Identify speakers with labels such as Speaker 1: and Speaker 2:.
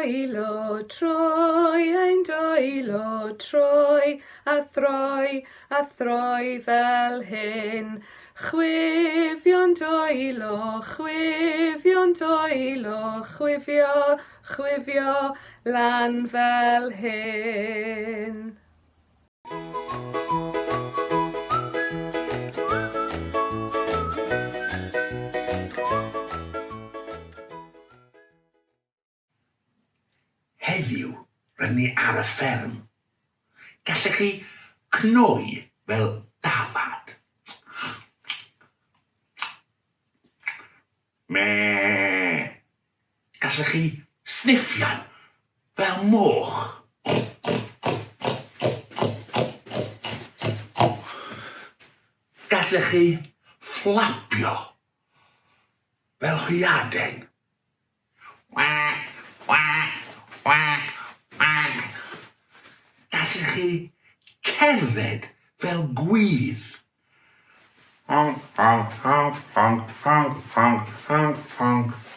Speaker 1: dwylo, troi, ein dwylo, troi, a throi fel hyn. Chwifio'n dwylo, chwifio, lan fel hyn.
Speaker 2: Heddiw, rydyn ni ar y fferm. Gallech chi cnoi fel dafad. Me. Gallech chi sniffian fel moch. Gallech chi fflapio fel hyaden. Gallech chi cerdded fel gwydd. Honk, honk, honk, honk, honk, honk, honk, honk.